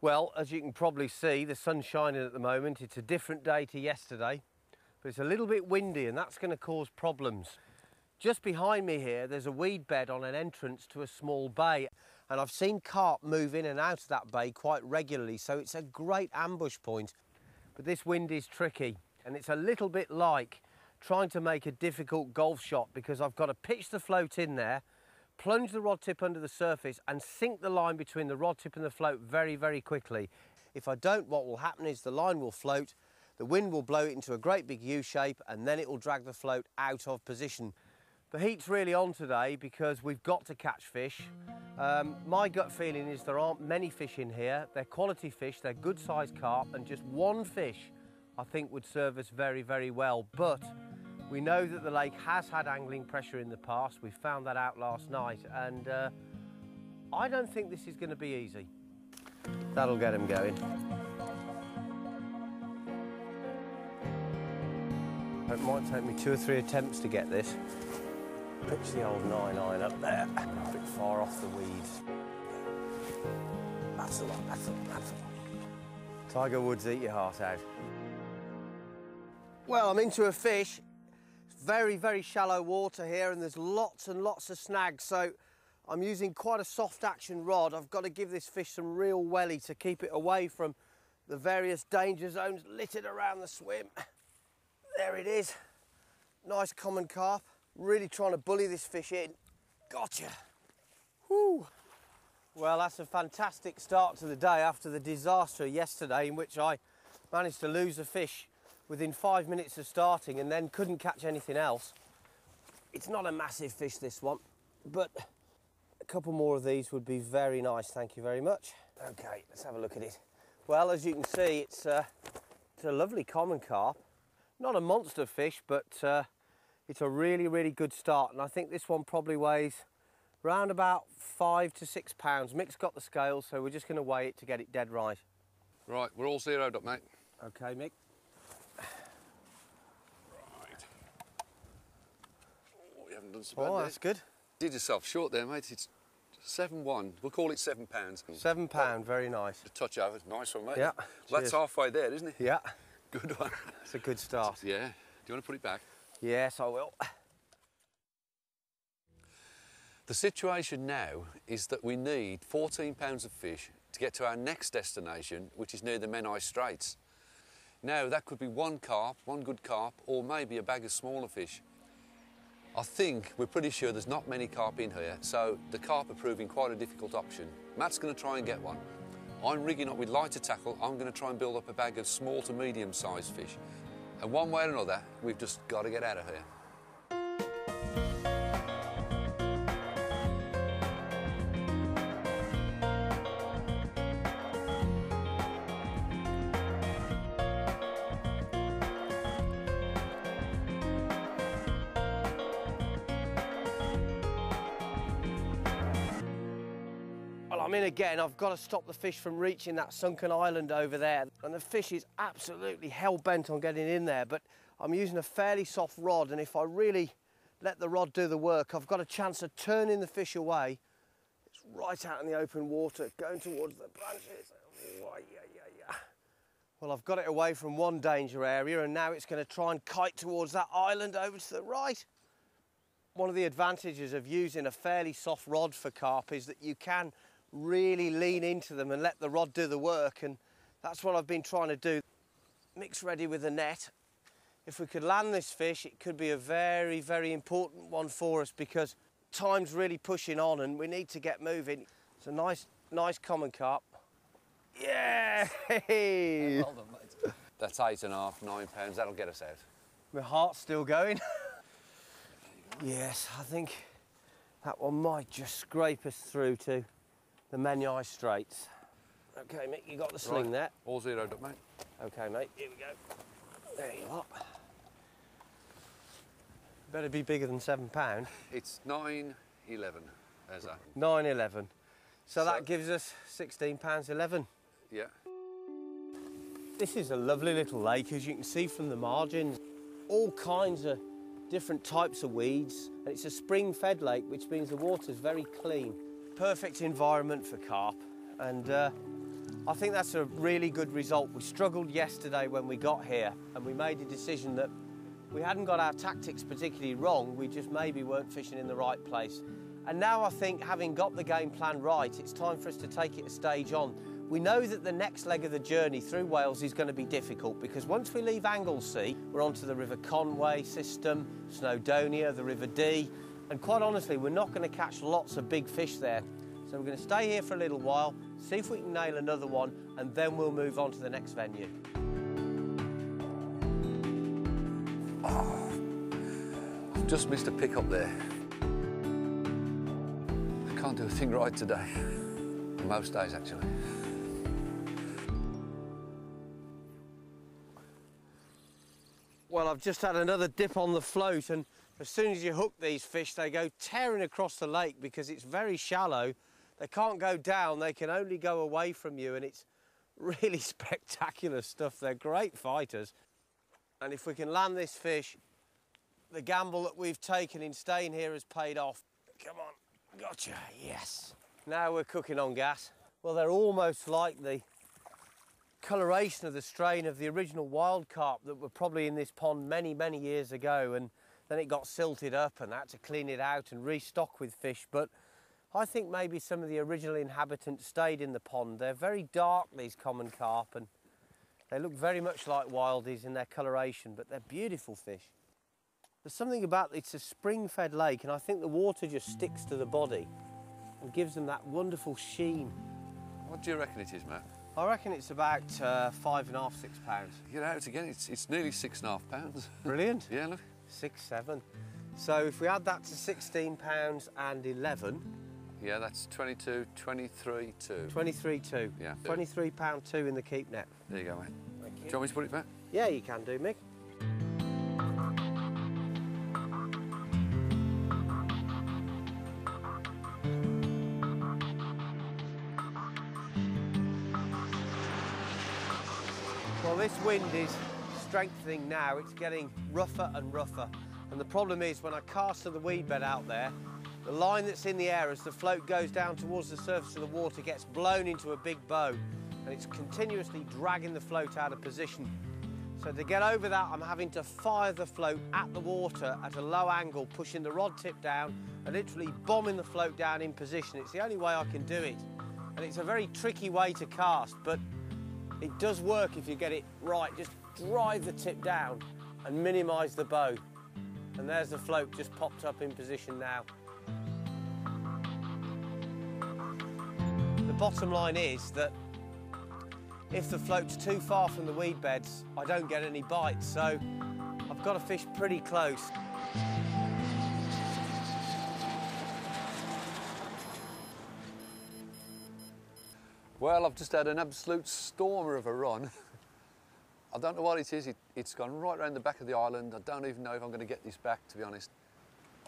Well, as you can probably see, the sun's shining at the moment. It's a different day to yesterday, but it's a little bit windy and that's going to cause problems. Just behind me here, there's a weed bed on an entrance to a small bay, and I've seen carp move in and out of that bay quite regularly, so it's a great ambush point. But this wind is tricky, and it's a little bit like trying to make a difficult golf shot, because I've got to pitch the float in there, plunge the rod tip under the surface and sink the line between the rod tip and the float very, very quickly. If I don't, what will happen is the line will float, the wind will blow it into a great big U shape, and then it will drag the float out of position. The heat's really on today because we've got to catch fish. My gut feeling is there aren't many fish in here. They're quality fish, they're good sized carp, and just one fish I think would serve us very, very well. But we know that the lake has had angling pressure in the past. We found that out last night, and I don't think this is going to be easy. That'll get him going. It might take me 2 or 3 attempts to get this. Pitch the old 9-iron up there, a bit far off the weeds. That's the one, that's the one, that's the one. Tiger Woods, eat your heart out. Well, I'm into a fish. It's very, very shallow water here, and there's lots and lots of snags, so I'm using quite a soft action rod. I've got to give this fish some real welly to keep it away from the various danger zones littered around the swim. There it is. Nice common carp. Really trying to bully this fish in. Gotcha. Whew. Well, that's a fantastic start to the day after the disaster yesterday, in which I managed to lose a fish within 5 minutes of starting and then couldn't catch anything else. It's not a massive fish, this one, but a couple more of these would be very nice, thank you very much. Okay, let's have a look at it. Well, as you can see, it's a lovely common carp. Not a monster fish, but it's a really, really good start, and I think this one probably weighs around about 5 to 6 pounds. Mick's got the scales, so we're just going to weigh it to get it dead right. Right, we're all zeroed up, mate. Okay, Mick. Right. Oh, you haven't done so bad. Oh, that's good. You did yourself short there, mate. It's 7-1. We'll call it 7 pounds. £7, very nice. A touch over. Nice one, mate. Yeah. Well, that's halfway there, isn't it? Yeah. Good one. It's a good start. Yeah. Do you want to put it back? Yes, I will. The situation now is that we need 14 pounds of fish to get to our next destination, which is near the Menai Straits. Now, that could be one carp, one good carp, or maybe a bag of smaller fish. I think we're pretty sure there's not many carp in here, so the carp are proving quite a difficult option. Matt's going to try and get one. I'm rigging up with lighter tackle. I'm going to try and build up a bag of small to medium-sized fish. And one way or another, we've just got to get out of here. Well, I'm in again. I've got to stop the fish from reaching that sunken island over there. And the fish is absolutely hell-bent on getting in there, but I'm using a fairly soft rod, and if I really let the rod do the work, I've got a chance of turning the fish away. It's right out in the open water, going towards the branches. Oh, yeah. Well, I've got it away from one danger area, and now it's going to try and kite towards that island over to the right. One of the advantages of using a fairly soft rod for carp is that you can really lean into them and let the rod do the work, and that's what I've been trying to do. Mick's ready with the net. If we could land this fish, it could be a very, very important one for us, because time's really pushing on and we need to get moving. It's a nice common carp. Yeah! Well done, mate. That's 8.5, 9 pounds. That'll get us out. My heart's still going. Yes, I think that one might just scrape us through to the Menai Straits. Okay, Mick, you got the sling there. All zeroed up, mate. Okay, mate, here we go. There you are. Better be bigger than £7. It's 9.11. There's that. 9.11. So that gives us £16.11. Yeah. This is a lovely little lake, as you can see from the margins. All kinds of different types of weeds, and it's a spring-fed lake, which means the water's very clean. Perfect environment for carp. And I think that's a really good result. We struggled yesterday when we got here, and we made a decision that we hadn't got our tactics particularly wrong, we just maybe weren't fishing in the right place. And now I think, having got the game plan right, it's time for us to take it a stage on. We know that the next leg of the journey through Wales is going to be difficult, because once we leave Anglesey, we're onto the River Conway system, Snowdonia, the River Dee, and quite honestly, we're not going to catch lots of big fish there. So we're going to stay here for a little while, see if we can nail another one, and then we'll move on to the next venue. Oh, I've just missed a pick-up there. I can't do a thing right today. Most days, actually. Well, I've just had another dip on the float, and as soon as you hook these fish, they go tearing across the lake because it's very shallow. They can't go down, they can only go away from you, and it's really spectacular stuff. They're great fighters. And if we can land this fish, the gamble that we've taken in staying here has paid off. Come on, gotcha, yes. Now we're cooking on gas. Well, they're almost like the coloration of the strain of the original wild carp that were probably in this pond many, many years ago, and then it got silted up and I had to clean it out and restock with fish. But I think maybe some of the original inhabitants stayed in the pond. They're very dark, these common carp, and they look very much like wildies in their coloration, but they're beautiful fish. There's something about it's a spring-fed lake, and I think the water just sticks to the body and gives them that wonderful sheen. What do you reckon it is, Matt? I reckon it's about 5.5, 6 pounds. Get out again, it's nearly 6.5 pounds. Brilliant. Yeah, look. 6, 7. So if we add that to 16 pounds and 11. Yeah, that's 22, 23, 2. 23.2. Yeah. £23.2 in the keep net. There you go, mate. Thank you. Do you want me to put it back? Yeah, you can do, Mick. Well, this wind is strengthening now. It's getting rougher and rougher. And the problem is, when I cast to the weed bed out there, the line that's in the air as the float goes down towards the surface of the water gets blown into a big bow, and it's continuously dragging the float out of position. So to get over that, I'm having to fire the float at the water at a low angle, pushing the rod tip down and literally bombing the float down in position. It's the only way I can do it. And it's a very tricky way to cast, but it does work if you get it right. Just drive the tip down and minimise the bow. And there's the float just popped up in position now. The bottom line is that if the float's too far from the weed beds, I don't get any bites, so I've got to fish pretty close. Well, I've just had an absolute stormer of a run. I don't know what it is. It's gone right round the back of the island. I don't even know if I'm going to get this back, to be honest.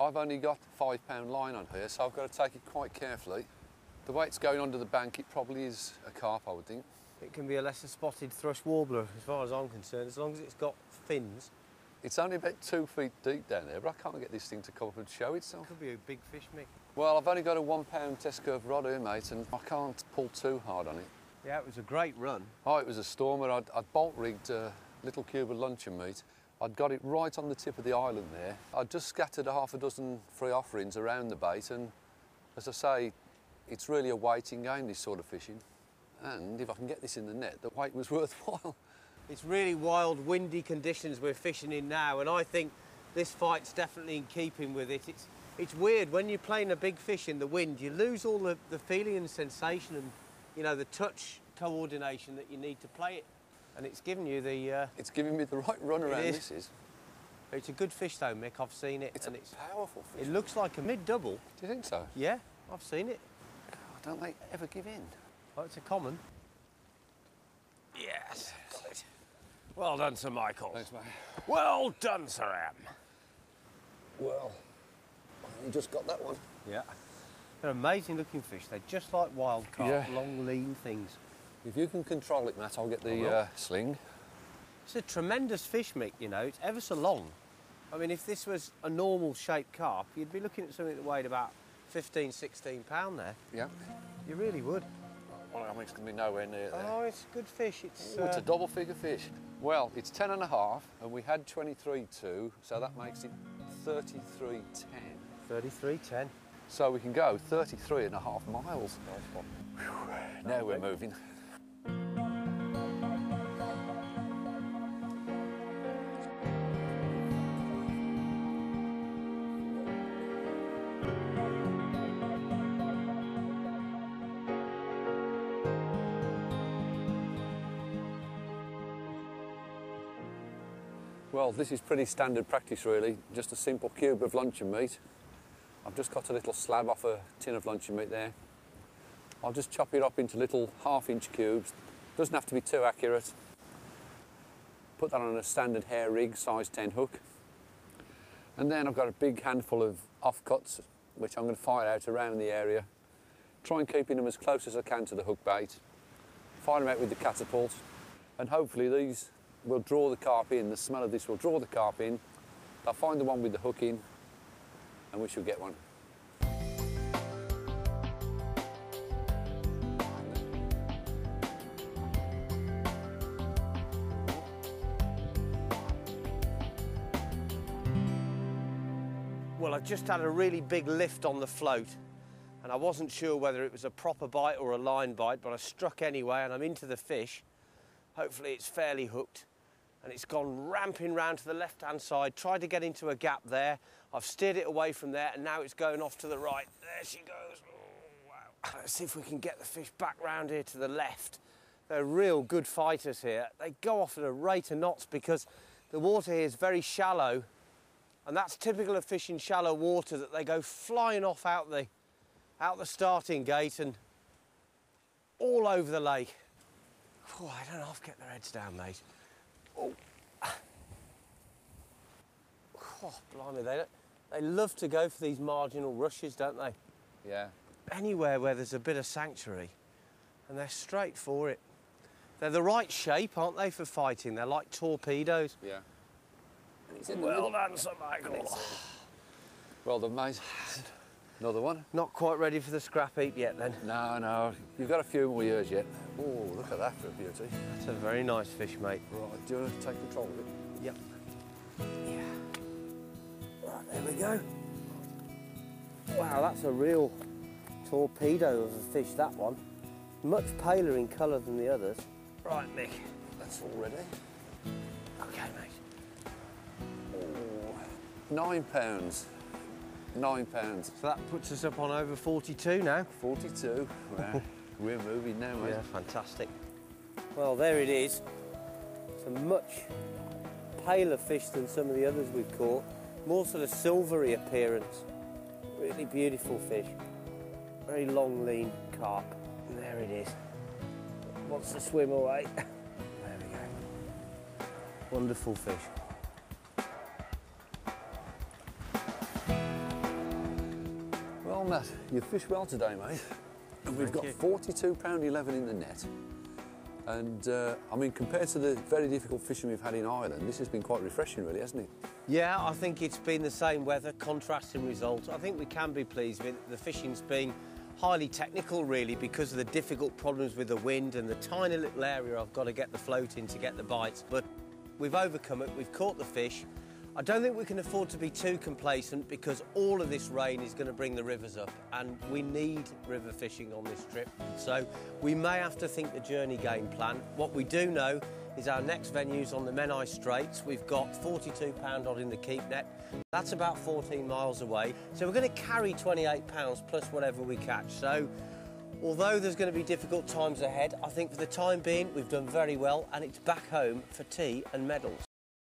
I've only got a £5 line on here, so I've got to take it quite carefully. The way it's going under the bank, it probably is a carp, I would think. It can be a lesser spotted thrush warbler, as far as I'm concerned, as long as it's got fins. It's only about 2 feet deep down there, but I can't get this thing to come up and show itself. Could be a big fish, Mick. Well, I've only got a £1 test curve rod here, mate, and I can't pull too hard on it. Yeah, it was a great run. Oh, it was a stormer. I'd bolt-rigged a little cube of luncheon meat. I'd got it right on the tip of the island there. I'd just scattered a half a dozen free offerings around the bait, and as I say, it's really a waiting game, this sort of fishing. And if I can get this in the net, the wait was worthwhile. It's really wild, windy conditions we're fishing in now, and I think this fight's definitely in keeping with it. It's weird, when you're playing a big fish in the wind, you lose all the feeling and sensation and, you know, the touch coordination that you need to play it. And it's giving you the... It's giving me the right run around, this is. It's a good fish though, Mick, I've seen it. It's a powerful fish. It looks like a mid-double. Do you think so? Yeah, I've seen it. God, don't they ever give in? Oh, it's a common. Yes. Well done, Sir Michael. Thanks, mate. Well done, Sir M. Well, you just got that one. Yeah. They're amazing looking fish. They're just like wild carp, Yeah. long, lean things. If you can control it, Matt, I'll get the sling. It's a tremendous fish, Mick, you know. It's ever so long. I mean, if this was a normal shaped carp, you'd be looking at something that weighed about 15, 16 pound there. Yeah. You really would. Well, I mean, it's going to be nowhere near there. Oh, it's a good fish. It's, It's a double figure fish. Well, it's 10.5 and we had 23.2, so that makes it 33.10. 33.10. So we can go 33.5 miles. Whew, now we're moving. Well, this is pretty standard practice really, just a simple cube of luncheon meat. I've just got a little slab off a tin of luncheon meat there. I'll just chop it up into little 1/2-inch cubes. Doesn't have to be too accurate. Put that on a standard hair rig, size 10 hook. And then I've got a big handful of offcuts, which I'm going to fire out around the area. Try and keeping them as close as I can to the hook bait. Fire them out with the catapult, and hopefully these will draw the carp in. The smell of this will draw the carp in. I'll find the one with the hook in, and we should get one. Well, I've just had a really big lift on the float, and I wasn't sure whether it was a proper bite or a line bite, but I struck anyway, and I'm into the fish. Hopefully it's fairly hooked, and it's gone ramping round to the left-hand side, tried to get into a gap there. I've steered it away from there, and now it's going off to the right. There she goes. Oh, wow. Let's see if we can get the fish back round here to the left. They're real good fighters here. They go off at a rate of knots because the water here is very shallow, and that's typical of fish in shallow water, that they go flying off out the starting gate and all over the lake. Oh, I don't half get their heads down, mate. Oh, oh blimey, they love to go for these marginal rushes, don't they? Yeah. Anywhere where there's a bit of sanctuary, and they're straight for it. They're the right shape, aren't they, for fighting? They're like torpedoes. Yeah. Well done, Sir Michael. Well done, mate. Another one? Not quite ready for the scrap heap yet, then. No, no. You've got a few more years yet. Oh, look at that for a beauty. That's a very nice fish, mate. Right, do you want to take control of it? Yep. Yeah. Right, there we go. Wow, that's a real torpedo of a fish, that one. Much paler in colour than the others. Right, Mick. That's all ready. OK, mate. Oh, £9. £9. So that puts us up on over 42 now. 42. Wow. We're moving now, mate. Yeah, fantastic. Well, there it is. It's a much paler fish than some of the others we've caught. More sort of silvery appearance. Really beautiful fish. Very long, lean carp. And there it is. Wants to swim away. There we go. Wonderful fish. Well, Matt, you've fished well today, mate. And we've got £42.11 in the net. And, I mean, compared to the very difficult fishing we've had in Ireland, this has been quite refreshing, really, hasn't it? Yeah, I think it's been the same weather, contrasting results. I think we can be pleased with it. The fishing's been highly technical, really, because of the difficult problems with the wind and the tiny little area I've got to get the float in to get the bites. But we've overcome it, we've caught the fish. I don't think we can afford to be too complacent, because all of this rain is going to bring the rivers up, and we need river fishing on this trip. So we may have to think the journey game plan. What we do know is our next venue's on the Menai Straits. We've got £42 odd in the keep net. That's about 14 miles away. So we're going to carry £28 plus whatever we catch. So although there's going to be difficult times ahead, I think for the time being we've done very well, and it's back home for tea and medals.